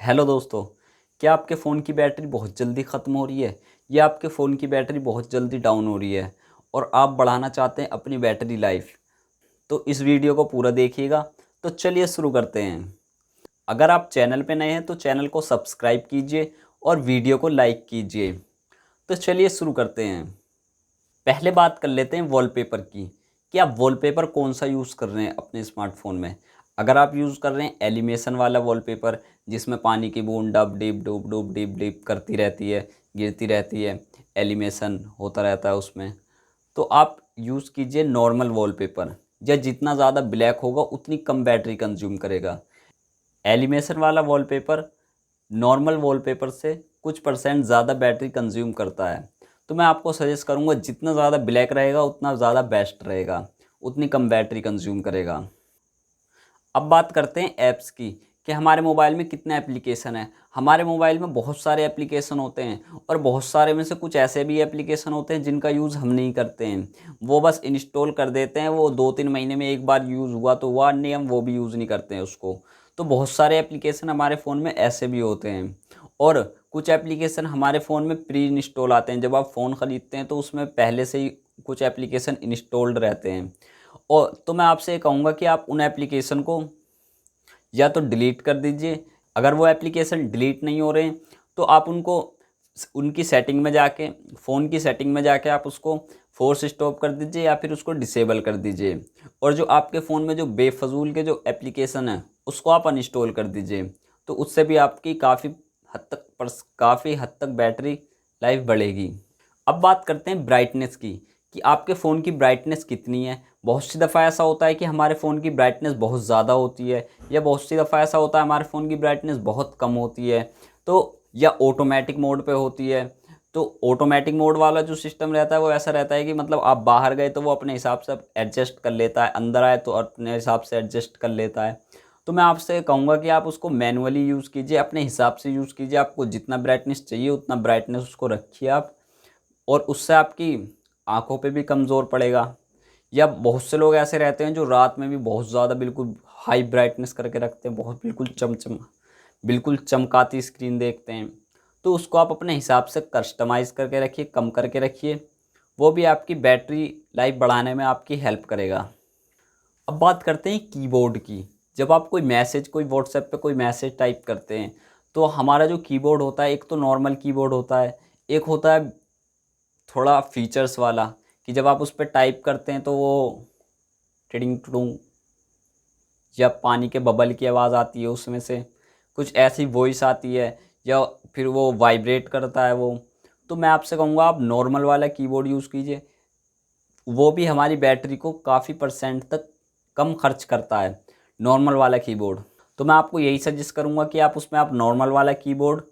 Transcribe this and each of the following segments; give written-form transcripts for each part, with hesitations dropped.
Hello दोस्तों। क्या आपके फ़ोन की बैटरी बहुत जल्दी ख़त्म हो रही है या आपके फ़ोन की बैटरी बहुत जल्दी डाउन हो रही है और आप बढ़ाना चाहते हैं अपनी बैटरी लाइफ? तो इस वीडियो को पूरा देखिएगा। तो चलिए शुरू करते हैं। अगर आप चैनल पे नए हैं तो चैनल को सब्सक्राइब कीजिए और वीडियो को लाइक कीजिए। तो चलिए शुरू करते हैं। पहले बात कर लेते हैं वॉलपेपर की कि आप वॉलपेपर कौन सा यूज़ कर रहे हैं अपने स्मार्टफोन में। अगर आप यूज़ कर रहे हैं एलिमेशन वाला वॉलपेपर जिसमें पानी की बूंद डब डिप डुब डुब डिप डिप करती रहती है, गिरती रहती है, एलिमेशन होता रहता है उसमें, तो आप यूज़ कीजिए नॉर्मल वॉलपेपर। या जितना ज़्यादा ब्लैक होगा उतनी कम बैटरी कंज्यूम करेगा। एलिमेशन वाला वॉलपेपर नॉर्मल वॉलपेपर से कुछ परसेंट ज़्यादा बैटरी कंज्यूम करता है। तो मैं आपको सजेस्ट करूँगा जितना ज़्यादा ब्लैक रहेगा उतना ज़्यादा बेस्ट रहेगा, उतनी कम बैटरी कंज्यूम करेगा। अब बात करते हैं ऐप्स की कि हमारे मोबाइल में कितने एप्लीकेशन हैं। हमारे मोबाइल में बहुत सारे एप्लीकेशन होते हैं और बहुत सारे में से कुछ ऐसे भी एप्लीकेशन होते हैं जिनका यूज़ हम नहीं करते हैं। वो बस इंस्टॉल कर देते हैं, वो 2-3 महीने में एक बार यूज़ हुआ तो हुआ, नहीं हम वो भी यूज़ नहीं करते हैं उसको। तो बहुत सारे एप्लीकेशन हमारे फ़ोन में ऐसे भी होते हैं और कुछ एप्लीकेशन हमारे फ़ोन में प्री इंस्टॉल आते हैं। जब आप फ़ोन ख़रीदते हैं तो उसमें पहले से ही कुछ एप्लीकेशन इंस्टॉल्ड रहते हैं। और तो मैं आपसे ये कहूँगा कि आप उन एप्लीकेशन को या तो डिलीट कर दीजिए। अगर वो एप्लीकेशन डिलीट नहीं हो रहे हैं तो आप उनको उनकी सेटिंग में जाके, फ़ोन की सेटिंग में जाके आप उसको फ़ोर्स स्टॉप कर दीजिए या फिर उसको डिसेबल कर दीजिए। और जो आपके फ़ोन में जो बेफजूल के जो एप्लीकेशन हैं उसको आप अनइंस्टॉल कर दीजिए। तो उससे भी आपकी काफ़ी हद तक बैटरी लाइफ बढ़ेगी। अब बात करते हैं ब्राइटनेस की कि आपके फ़ोन की ब्राइटनेस कितनी है। बहुत सी दफ़ा ऐसा होता है कि हमारे फ़ोन की ब्राइटनेस बहुत ज़्यादा होती है या बहुत सी दफ़ा ऐसा होता है हमारे फ़ोन की ब्राइटनेस बहुत कम होती है। तो या ऑटोमेटिक मोड पे होती है। तो ऑटोमेटिक मोड वाला जो सिस्टम रहता है वो ऐसा रहता है कि मतलब आप बाहर गए तो वो अपने हिसाब से एडजस्ट कर लेता है, अंदर आए तो अपने हिसाब से एडजस्ट कर लेता है। तो मैं आपसे कहूँगा कि आप उसको मैनुअली यूज़ कीजिए, अपने हिसाब से यूज़ कीजिए। आपको जितना ब्राइटनेस चाहिए उतना ब्राइटनेस उसको रखिए आप, और उससे आपकी आँखों पे भी कमज़ोर पड़ेगा। या बहुत से लोग ऐसे रहते हैं जो रात में भी बहुत ज़्यादा बिल्कुल हाई ब्राइटनेस करके रखते हैं, बहुत बिल्कुल चमकाती स्क्रीन देखते हैं। तो उसको आप अपने हिसाब से कस्टमाइज़ करके रखिए, कम करके रखिए। वो भी आपकी बैटरी लाइफ बढ़ाने में आपकी हेल्प करेगा। अब बात करते हैं कीबोर्ड की। जब आप कोई व्हाट्सएप पे कोई मैसेज टाइप करते हैं तो हमारा जो कीबोर्ड होता है, एक तो नॉर्मल कीबोर्ड होता है, एक होता है थोड़ा फीचर्स वाला कि जब आप उस पे टाइप करते हैं तो वो टिडिंग टुडुंग या पानी के बबल की आवाज़ आती है, उसमें से कुछ ऐसी वॉइस आती है या फिर वो वाइब्रेट करता है वो। तो मैं आपसे कहूँगा आप नॉर्मल वाला कीबोर्ड यूज़ कीजिए। वो भी हमारी बैटरी को काफ़ी परसेंट तक कम खर्च करता है, नॉर्मल वाला कीबोर्ड। तो मैं आपको यही सजेस्ट करूँगा कि आप नॉर्मल वाला कीबोर्ड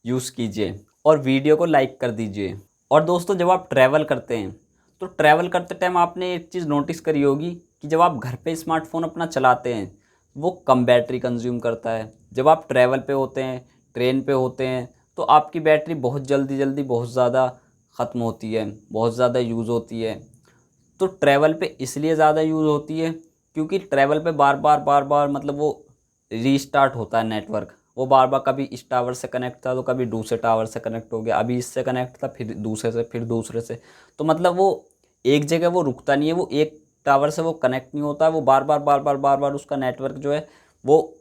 यूज़ कीजिए और वीडियो को लाइक कर दीजिए। और दोस्तों जब आप ट्रैवल करते हैं तो ट्रैवल करते टाइम आपने एक चीज़ नोटिस करी होगी कि जब आप घर पे स्मार्टफ़ोन अपना चलाते हैं वो कम बैटरी कंज्यूम करता है। जब आप ट्रैवल पे होते हैं, ट्रेन पे होते हैं, तो आपकी बैटरी बहुत जल्दी बहुत ज़्यादा ख़त्म होती है, बहुत ज़्यादा यूज़ होती है। तो ट्रैवल पे इसलिए ज़्यादा यूज़ होती है क्योंकि ट्रैवल पे बार बार मतलब वो रीस्टार्ट होता है नेटवर्क। वो बार बार कभी इस टावर से कनेक्ट था तो कभी दूसरे टावर से कनेक्ट हो गया, अभी इससे कनेक्ट था फिर दूसरे से, फिर दूसरे से। तो मतलब वो एक जगह वो रुकता नहीं है, वो एक टावर से वो कनेक्ट नहीं होता है, वो बार बार उसका नेटवर्क जो है वो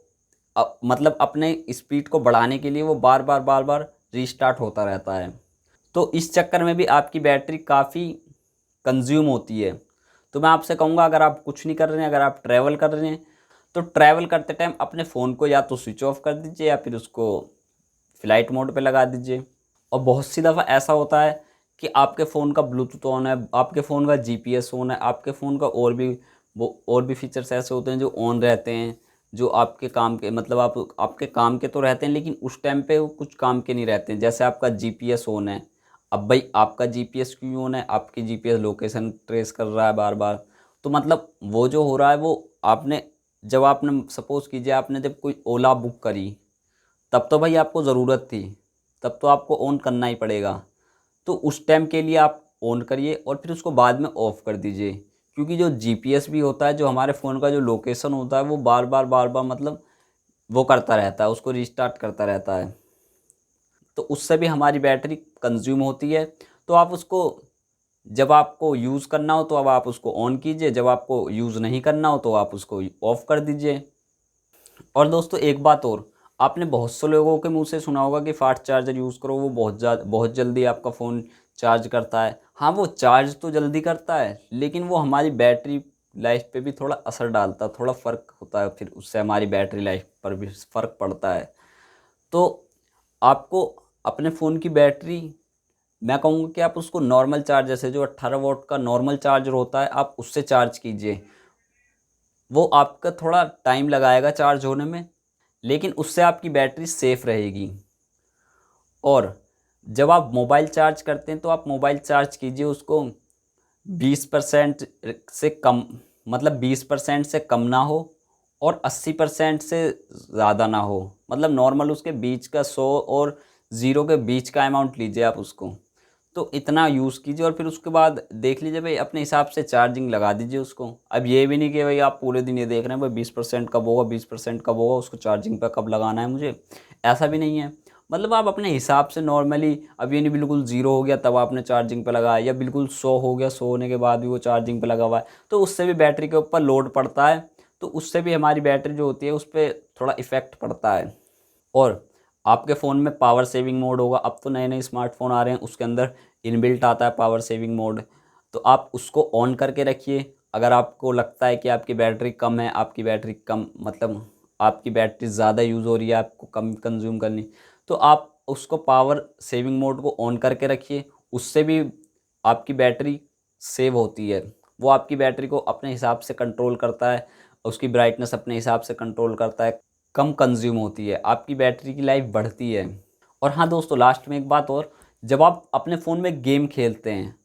मतलब अपने स्पीड को बढ़ाने के लिए वो बार बार रीस्टार्ट होता रहता है। तो इस चक्कर में भी आपकी बैटरी काफ़ी कंज्यूम होती है। तो मैं आपसे कहूँगा अगर आप कुछ नहीं कर रहे हैं, अगर आप ट्रैवल कर रहे हैं तो ट्रैवल करते टाइम अपने फ़ोन को या तो स्विच ऑफ कर दीजिए या फिर उसको फ़्लाइट मोड पे लगा दीजिए। और बहुत सी दफ़ा ऐसा होता है कि आपके फ़ोन का ब्लूटूथ ऑन है, आपके फ़ोन का जीपीएस ऑन है, आपके फ़ोन का और भी फीचर्स ऐसे होते हैं जो ऑन रहते हैं, जो आपके काम के मतलब आपके काम के तो रहते हैं लेकिन उस टाइम पे वो कुछ काम के नहीं रहते हैं। जैसे आपका जीपीएस ऑन है, अब भाई आपका जीपीएस क्यों ऑन है? आपकी जीपीएस लोकेशन ट्रेस कर रहा है बार-बार। तो मतलब वो जो हो रहा है वो आपने आपने सपोज़ कीजिए आपने जब कोई ओला बुक करी, तब तो भाई आपको ज़रूरत थी, तब तो आपको ऑन करना ही पड़ेगा। तो उस टाइम के लिए आप ऑन करिए और फिर उसको बाद में ऑफ़ कर दीजिए। क्योंकि जो जीपीएस भी होता है, जो हमारे फ़ोन का जो लोकेशन होता है वो बार-बार मतलब वो करता रहता है, उसको रीस्टार्ट करता रहता है। तो उससे भी हमारी बैटरी कंज्यूम होती है। तो आप उसको, जब आपको यूज़ करना हो तो अब आप उसको ऑन कीजिए, जब आपको यूज़ नहीं करना हो तो आप उसको ऑफ़ कर दीजिए। और दोस्तों एक बात और, आपने बहुत से लोगों के मुंह से सुना होगा कि फास्ट चार्जर यूज़ करो, वो बहुत जल्दी आपका फ़ोन चार्ज करता है। हाँ, वो चार्ज तो जल्दी करता है, लेकिन वो हमारी बैटरी लाइफ पे भी थोड़ा असर डालता है, थोड़ा फ़र्क होता है, फिर उससे हमारी बैटरी लाइफ पर भी फ़र्क पड़ता है। तो आपको अपने फ़ोन की बैटरी, मैं कहूँगा कि आप उसको नॉर्मल चार्जर से, जो 18 वोल्ट का नॉर्मल चार्जर होता है, आप उससे चार्ज कीजिए। वो आपका थोड़ा टाइम लगाएगा चार्ज होने में, लेकिन उससे आपकी बैटरी सेफ़ रहेगी। और जब आप मोबाइल चार्ज करते हैं तो आप मोबाइल चार्ज कीजिए उसको 20% से कम, मतलब 20% से कम ना हो और 80% से ज़्यादा ना हो, मतलब नॉर्मल उसके बीच का 100 और 0 के बीच का अमाउंट लीजिए आप उसको। तो इतना यूज़ कीजिए और फिर उसके बाद देख लीजिए भाई, अपने हिसाब से चार्जिंग लगा दीजिए उसको। अब ये भी नहीं कि भाई आप पूरे दिन ये देख रहे हैं भाई 20% कब होगा, 20% कब होगा, उसको चार्जिंग पे कब लगाना है मुझे, ऐसा भी नहीं है। मतलब आप अपने हिसाब से नॉर्मली, अब ये नहीं बिल्कुल 0 हो गया तब आपने चार्जिंग पे लगाया, या बिल्कुल 100 हो गया, 100 होने के बाद भी वो चार्जिंग पे लगा हुआ है, तो उससे भी बैटरी के ऊपर लोड पड़ता है। तो उससे भी हमारी बैटरी जो होती है उस पर थोड़ा इफ़ेक्ट पड़ता है। और आपके फ़ोन में पावर सेविंग मोड होगा, अब तो नए नए स्मार्टफोन आ रहे हैं उसके अंदर इनबिल्ट आता है पावर सेविंग मोड, तो आप उसको ऑन करके रखिए। अगर आपको लगता है कि आपकी बैटरी कम है, आपकी बैटरी कम मतलब आपकी बैटरी ज़्यादा यूज़ हो रही है, आपको कम कंज्यूम करनी, तो आप उसको पावर सेविंग मोड को ऑन करके रखिए। उससे भी आपकी बैटरी सेव होती है। वो आपकी बैटरी को अपने हिसाब से कंट्रोल करता है, उसकी ब्राइटनेस अपने हिसाब से कंट्रोल करता है, कम कंज्यूम होती है, आपकी बैटरी की लाइफ बढ़ती है। और हाँ दोस्तों, लास्ट में एक बात और, जब आप अपने फ़ोन में गेम खेलते हैं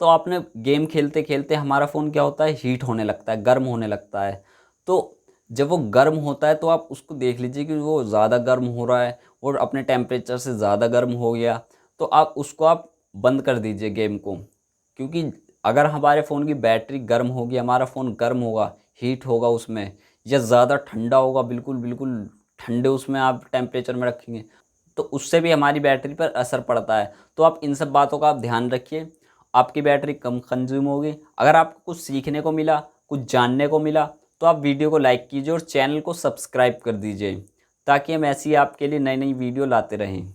तो आपने गेम खेलते खेलते हमारा फ़ोन क्या होता है, हीट होने लगता है, गर्म होने लगता है। तो जब वो गर्म होता है तो आप उसको देख लीजिए कि वो ज़्यादा गर्म हो रहा है और अपने टेम्परेचर से ज़्यादा गर्म हो गया, तो आप बंद कर दीजिए गेम को। क्योंकि अगर हमारे फ़ोन की बैटरी गर्म होगी, हमारा फ़ोन गर्म होगा, हीट होगा उसमें, या ज़्यादा ठंडा होगा, बिल्कुल बिल्कुल ठंडे उसमें आप टेम्परेचर में रखेंगे, तो उससे भी हमारी बैटरी पर असर पड़ता है। तो आप इन सब बातों का आप ध्यान रखिए, आपकी बैटरी कम कंज्यूम होगी। अगर आपको कुछ सीखने को मिला, कुछ जानने को मिला, तो आप वीडियो को लाइक कीजिए और चैनल को सब्सक्राइब कर दीजिए, ताकि हम ऐसी आपके लिए नई नई वीडियो लाते रहें।